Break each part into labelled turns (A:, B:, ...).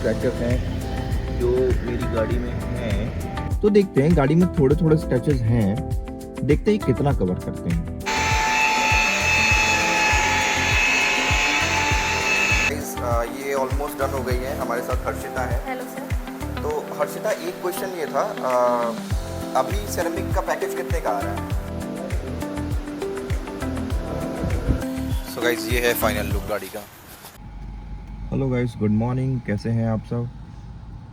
A: Scratches हैं जो मेरी गाड़ी में हैं। तो देखते हैं, गाड़ी में थोड़े थोड़े स्क्रैचेस हैं, देखते हैं कितना कवर करते हैं। ये ऑलमोस्ट डन हो गई है। हमारे साथ हर्षिता है।
B: Hello sir.
A: तो हर्षिता, एक क्वेश्चन ये था, अभी सेरेमिक का पैकेज कितने का आ रहा है? सो गाइस, ये है फाइनल लुक गाड़ी का। हेलो गाइस, गुड मॉर्निंग, कैसे हैं आप सब?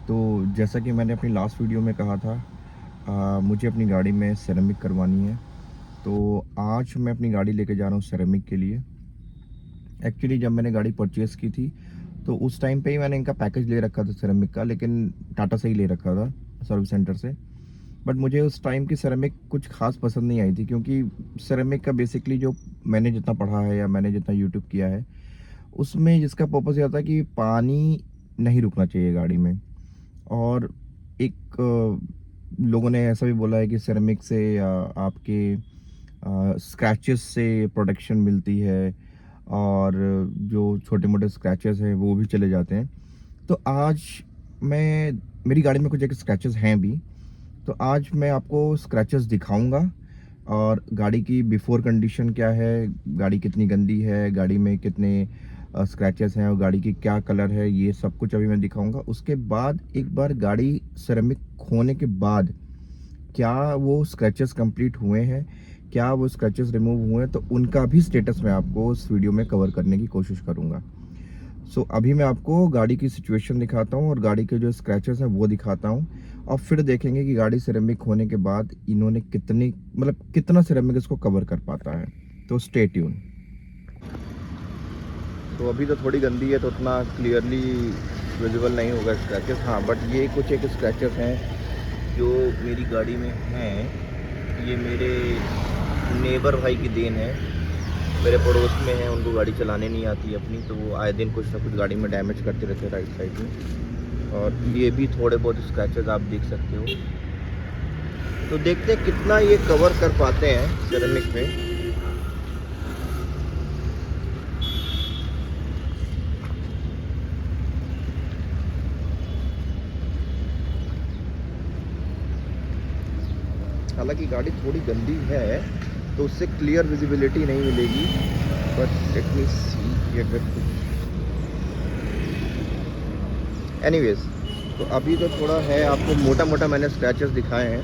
A: तो जैसा कि मैंने अपनी लास्ट वीडियो में कहा था, मुझे अपनी गाड़ी में सेरेमिक करवानी है। तो आज मैं अपनी गाड़ी लेके जा रहा हूँ सेरेमिक के लिए। एक्चुअली जब मैंने गाड़ी परचेज़ की थी तो उस टाइम पे ही मैंने इनका पैकेज ले रखा था सेरेमिक का, लेकिन टाटा से ही ले रखा था, सर्विस सेंटर से। बट मुझे उस टाइम की सेरेमिक कुछ खास पसंद नहीं आई थी, क्योंकि सेरेमिक का बेसिकली जो मैंने जितना पढ़ा है या मैंने जितना यूट्यूब किया है, उसमें जिसका पर्पज़ ये होता है कि पानी नहीं रुकना चाहिए गाड़ी में। और एक लोगों ने ऐसा भी बोला है कि सेरेमिक से आपके स्क्रैचेस से प्रोटेक्शन मिलती है, और जो छोटे मोटे स्क्रैचेस हैं वो भी चले जाते हैं। तो आज मेरी गाड़ी में कुछ एक स्क्रैचेस हैं भी, तो आज मैं आपको स्क्रैचेस दिखाऊंगा, और गाड़ी की बिफोर कंडीशन क्या है, गाड़ी कितनी गंदी है, गाड़ी में कितने स्क्रैचेस हैं और गाड़ी की क्या कलर है, ये सब कुछ अभी मैं दिखाऊंगा। उसके बाद एक बार गाड़ी सेरेमिक होने के बाद क्या वो स्क्रैचेस कंप्लीट हुए हैं, क्या वो स्क्रैचेस रिमूव हुए हैं, तो उनका भी स्टेटस मैं आपको उस वीडियो में कवर करने की कोशिश करूंगा। सो अभी मैं आपको गाड़ी की सिचुएशन दिखाता हूं और गाड़ी के जो स्क्रैचेस हैं वो दिखाता हूं, और फिर देखेंगे कि गाड़ी सिरेमिक होने के बाद इन्होंने कितना सिरेमिक इसको कवर कर पाता है। तो स्टे ट्यून। तो अभी तो थोड़ी गंदी है, तो उतना क्लियरली विजिबल नहीं होगा स्क्रैचेस। हाँ, बट ये कुछ एक स्क्रैचेस हैं जो मेरी गाड़ी में हैं। ये मेरे नेबर भाई की देन है, मेरे पड़ोस में है, उनको गाड़ी चलाने नहीं आती अपनी, तो वो आए दिन कुछ ना कुछ गाड़ी में डैमेज करते रहते हैं राइट साइड में। और ये भी थोड़े बहुत स्क्रैचेस आप देख सकते हो। तो देखते हैं कितना ये कवर कर पाते हैं सेरेमिक में। हालांकि गाड़ी थोड़ी गंदी है तो उससे क्लियर विजिबिलिटी नहीं मिलेगी, बट लेट मी सी अगर कुछ। एनीवेज, तो अभी तो थोड़ा है, आपको मोटा मोटा मैंने स्क्रैचेस दिखाए हैं,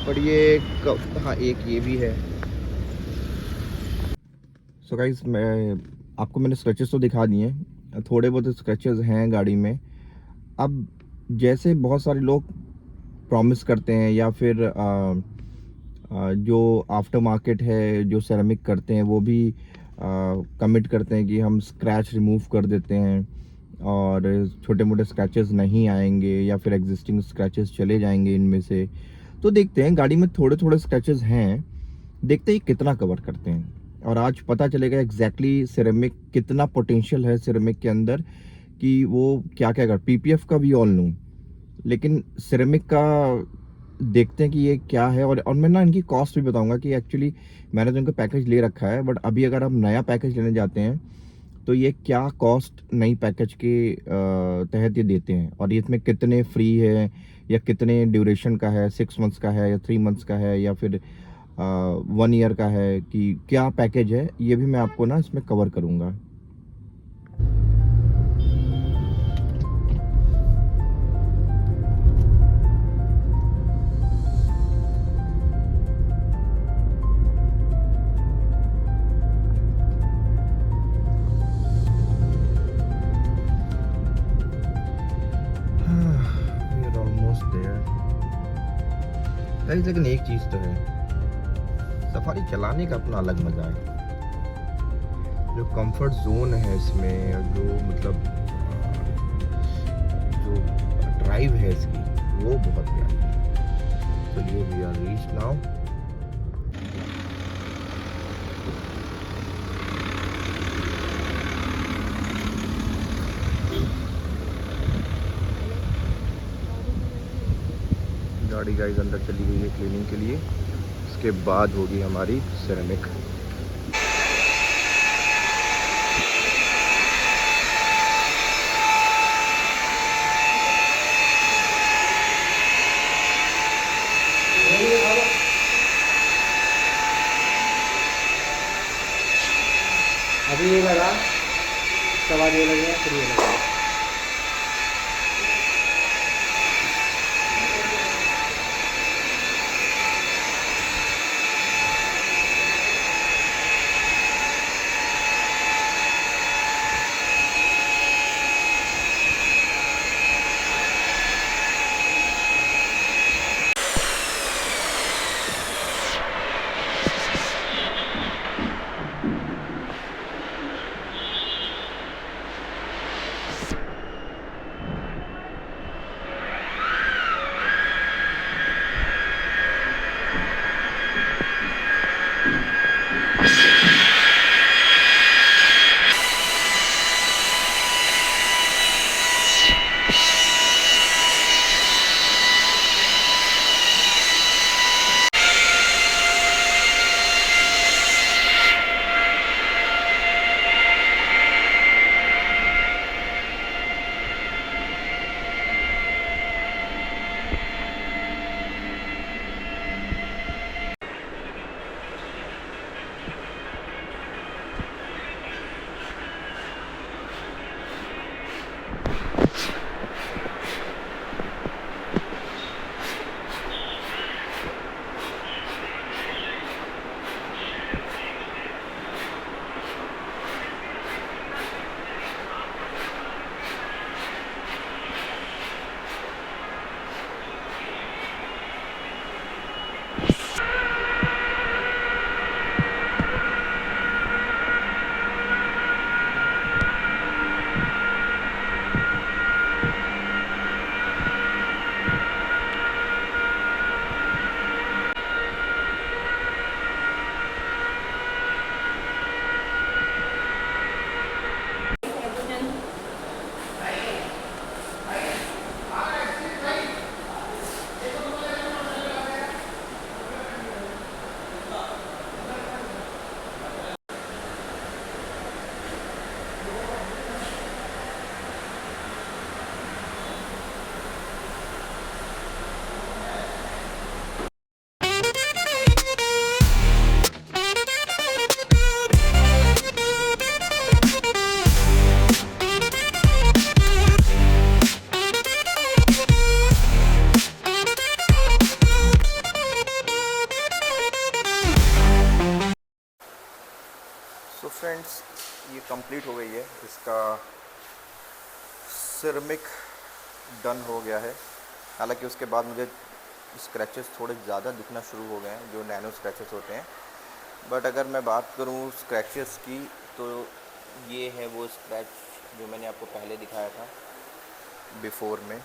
A: पर ये हाँ, एक ये भी है। सो गाइस, मैंने स्क्रैचेस तो दिखा दिए, थोड़े बहुत स्क्रैचेस हैं गाड़ी में। अब जैसे बहुत सारे लोग प्रॉमिस करते हैं, या फिर जो आफ्टर मार्केट है जो सेरेमिक करते हैं वो भी कमिट करते हैं कि हम स्क्रैच रिमूव कर देते हैं और छोटे मोटे स्क्रैचेस नहीं आएंगे, या फिर एग्जिस्टिंग स्क्रैचेस चले जाएंगे इनमें से। तो देखते हैं, गाड़ी में थोड़े थोड़े स्क्रैचेस हैं, देखते हैं कितना कवर करते हैं, और आज पता चलेगा एग्जैक्टली सिरेमिक कितना पोटेंशियल है सिरेमिक के अंदर, कि वो क्या क्या कर। पीपीएफ का भी ऑल लूँ, लेकिन सिरेमिक का देखते हैं कि ये क्या है। और मैं ना इनकी कॉस्ट भी बताऊंगा कि एक्चुअली मैंने तो इनका पैकेज ले रखा है, बट अभी अगर हम नया पैकेज लेने जाते हैं तो ये क्या कॉस्ट नई पैकेज के तहत ये देते हैं, और ये इसमें कितने फ्री है, या कितने ड्यूरेशन का है, 6 मंथ्स का है या 3 मंथ्स का है, या फिर 1 ईयर का है, कि क्या पैकेज है, ये भी मैं आपको ना इसमें कवर करूँगा। लेकिन एक चीज तो है, सफारी चलाने का अपना अलग मजा है। जो कंफर्ट जोन है इसमें, जो मतलब जो ड्राइव है इसकी, वो बहुत प्यारी है। तो ये वी आर रीच नाउ। गाड़ी गाइस अंदर चली गई है क्लीनिंग के लिए, उसके बाद होगी हमारी सेरेमिक।
B: अभी ये लगा, सवा ये लगे, फिर ये लगा।
A: सो फ्रेंड्स, ये कंप्लीट हो गई है, इसका सिरेमिक डन हो गया है। हालांकि उसके बाद मुझे स्क्रैचेस थोड़े ज़्यादा दिखना शुरू हो गए हैं, जो नैनो स्क्रैचेस होते हैं। बट अगर मैं बात करूँ स्क्रैचेस की, तो ये है वो स्क्रैच जो मैंने आपको पहले दिखाया था बिफोर में,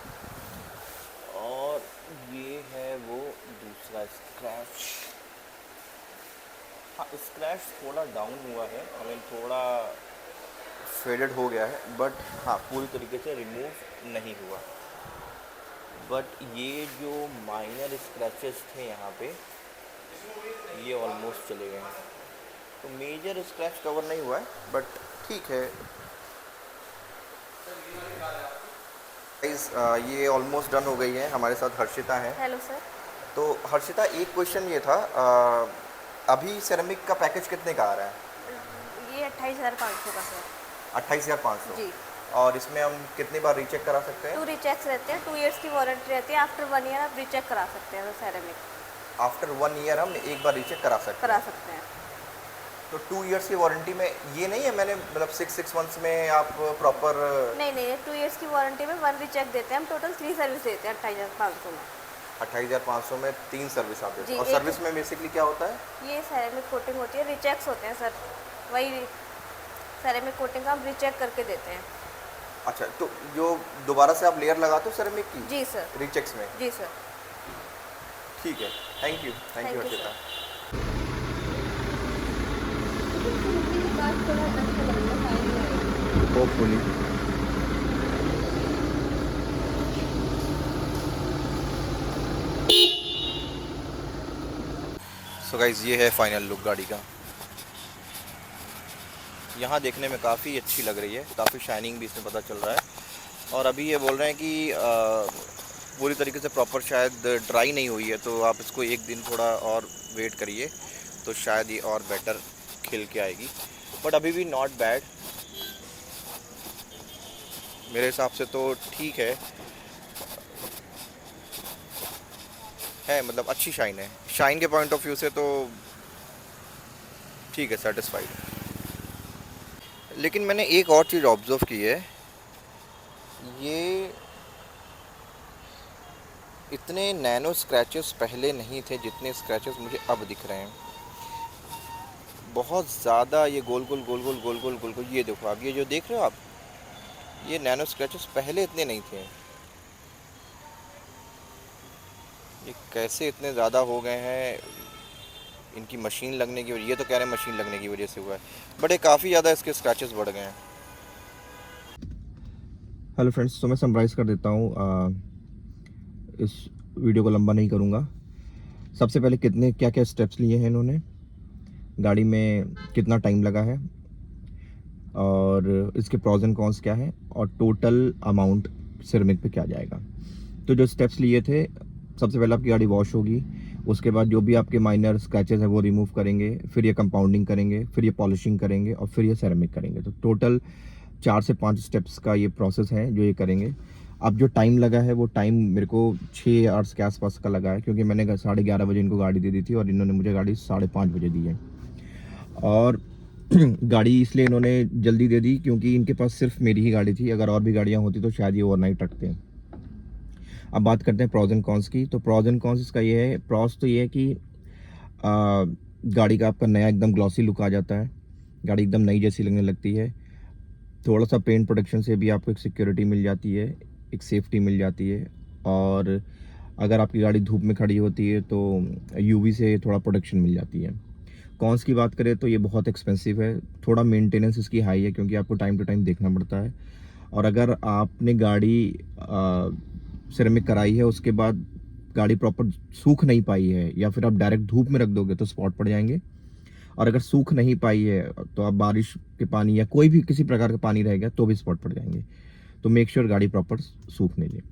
A: और ये है वो दूसरा स्क्रैच। हाँ, स्क्रैच थोड़ा डाउन हुआ है, थोड़ा फेडेड हो गया है, बट हाँ पूरी तरीके से रिमूव नहीं हुआ। बट ये जो माइनर स्क्रैचेस थे यहाँ पे, ये ऑलमोस्ट चले गए हैं। तो मेजर स्क्रैच कवर नहीं हुआ है, बट ठीक है। गाइस, ये ऑलमोस्ट डन हो गई है। हमारे साथ हर्षिता है।
C: Hello sir.
A: तो हर्षिता, एक क्वेश्चन ये था, अभी सेरेमिक का पैकेज कितने का आ रहा है?
C: ये 28,500 का सर।
A: 28,500
C: जी।
A: और इसमें हम कितनी बार रीचेक करा सकते हैं?
C: 2 रीचेक्स रहते हैं, 2 इयर्स की वारंटी रहती है। आफ्टर 1 ईयर आप रीचेक करा सकते हैं सेरेमिक।
A: आफ्टर 1 ईयर हम एक बार रीचेक करा सकते हैं। तो 2 इयर्स की वारंटी में ये नहीं है, मैंने मतलब 6 मंथ्स में आप प्रॉपर?
C: नहीं, 2 इयर्स की वारंटी में 1 रीचेक देते हैं हम। टोटल 3 सर्विस देते हैं 28,500 में।
A: 28,500 में 3 सर्विस आप देते हैं। और
C: जी,
A: सर्विस में बेसिकली क्या होता है?
C: ये सेरेमिक कोटिंग होती है, रीचेक्स होते हैं सर। वही सेरेमिक कोटिंग का हम रीचेक करके देते हैं।
A: अच्छा, तो जो दोबारा से आप लेयर लगाते हो सेरेमिक की?
C: जी सर।
A: रीचेक्स में?
C: जी सर।
A: ठीक है, thank you
C: Thank you,
A: Harshita. Hopefully. So guys, ये है फाइनल लुक गाड़ी का। यहाँ देखने में काफ़ी अच्छी लग रही है, काफ़ी शाइनिंग भी इसमें पता चल रहा है। और अभी ये बोल रहे हैं कि पूरी तरीके से प्रॉपर शायद ड्राई नहीं हुई है, तो आप इसको एक दिन थोड़ा और वेट करिए, तो शायद ये और बेटर खिल के आएगी। बट अभी भी नॉट बैड, मेरे हिसाब से तो ठीक है मतलब अच्छी शाइन है, शाइन के पॉइंट ऑफ व्यू से तो ठीक है, सेटिस्फाइड। लेकिन मैंने एक और चीज़ ऑब्जर्व की है, ये इतने नैनो स्क्रैचेस पहले नहीं थे जितने स्क्रैचेस मुझे अब दिख रहे हैं। बहुत ज़्यादा ये गोल गोल गोल गोल गोल गोल गोल गोल, ये देखो आप, ये जो देख रहे हो आप, ये नैनो स्क्रैचेस पहले इतने नहीं थे। ये कैसे इतने ज़्यादा हो गए हैं, इनकी मशीन लगने की वजह, ये तो कह रहे हैं मशीन लगने की वजह से हुआ है, बट ये काफ़ी ज़्यादा इसके स्क्रैचेस बढ़ गए हैं। हेलो फ्रेंड्स, तो मैं समराइज़ कर देता हूँ, इस वीडियो को लंबा नहीं करूँगा। सबसे पहले कितने क्या क्या स्टेप्स लिए हैं इन्होंने, गाड़ी में कितना टाइम लगा है, और इसके प्रॉज एंड कॉन्स क्या है, और टोटल अमाउंट सिरेमिक पे क्या जाएगा। तो जो स्टेप्स लिए थे, सबसे पहले आपकी गाड़ी वॉश होगी, उसके बाद जो भी आपके माइनर स्क्रैचेस हैं वो रिमूव करेंगे, फिर ये कंपाउंडिंग करेंगे, फिर ये पॉलिशिंग करेंगे, और फिर ये सेरेमिक करेंगे। तो टोटल 4 से 5 स्टेप्स का ये प्रोसेस है जो ये करेंगे। अब जो टाइम लगा है वो टाइम मेरे को 6 आवर्स के आसपास का लगा है, क्योंकि मैंने 11:30 बजे इनको गाड़ी दे दी थी और इन्होंने मुझे गाड़ी 5:30 बजे दी है। और गाड़ी इसलिए इन्होंने जल्दी दे दी क्योंकि इनके पास सिर्फ मेरी ही गाड़ी थी, अगर और भी गाड़ियाँ होती तो शायद ये ओवरनाइट रखते हैं। अब बात करते हैं प्रॉज एंड कॉन्स की। तो प्रॉज एंड कॉन्स इसका ये है, प्रॉज तो ये है कि गाड़ी का आपका नया एकदम ग्लॉसी लुक आ जाता है, गाड़ी एकदम नई जैसी लगने लगती है। थोड़ा सा पेंट प्रोटेक्शन से भी आपको एक सिक्योरिटी मिल जाती है, एक सेफ्टी मिल जाती है, और अगर आपकी गाड़ी धूप में खड़ी होती है तो यूवी से थोड़ा प्रोटेक्शन मिल जाती है। कॉन्स की बात करें तो ये बहुत एक्सपेंसिव है, थोड़ा मेंटेनेंस इसकी हाई है, क्योंकि आपको टाइम टू टाइम देखना पड़ता है। और अगर आपने गाड़ी सिरेमिक कराई है, उसके बाद गाड़ी प्रॉपर सूख नहीं पाई है, या फिर आप डायरेक्ट धूप में रख दोगे तो स्पॉट पड़ जाएंगे। और अगर सूख नहीं पाई है तो आप बारिश के पानी या कोई भी किसी प्रकार का पानी रहेगा तो भी स्पॉट पड़ जाएंगे। तो मेक श्योर गाड़ी प्रॉपर सूखने दे।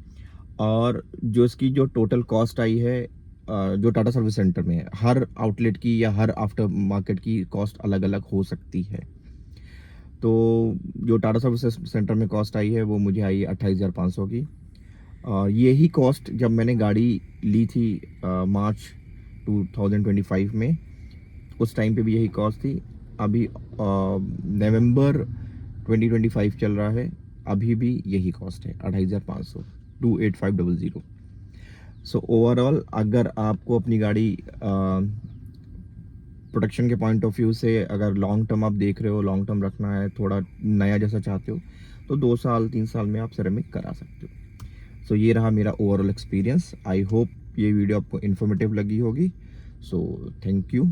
A: और जो इसकी जो टोटल कॉस्ट आई है, जो टाटा सर्विस सेंटर में है, हर आउटलेट की या हर आफ्टर मार्केट की कॉस्ट अलग अलग हो सकती है। तो जो टाटा सर्विस सेंटर में कॉस्ट आई है वो मुझे आई 28,500 की। यही कॉस्ट जब मैंने गाड़ी ली थी मार्च 2025 में, उस टाइम पे भी यही कॉस्ट थी। अभी नवंबर 2025 चल रहा है, अभी भी यही कॉस्ट है 28,500, 28500। सो ओवरऑल अगर आपको अपनी गाड़ी प्रोटेक्शन के पॉइंट ऑफ व्यू से अगर लॉन्ग टर्म आप देख रहे हो, लॉन्ग टर्म रखना है, थोड़ा नया जैसा चाहते हो, तो 2 साल 3 साल में आप सिरेमिक करा सकते हो। सो ये रहा मेरा ओवरऑल एक्सपीरियंस। आई होप ये वीडियो आपको इन्फॉर्मेटिव लगी होगी। So thank you.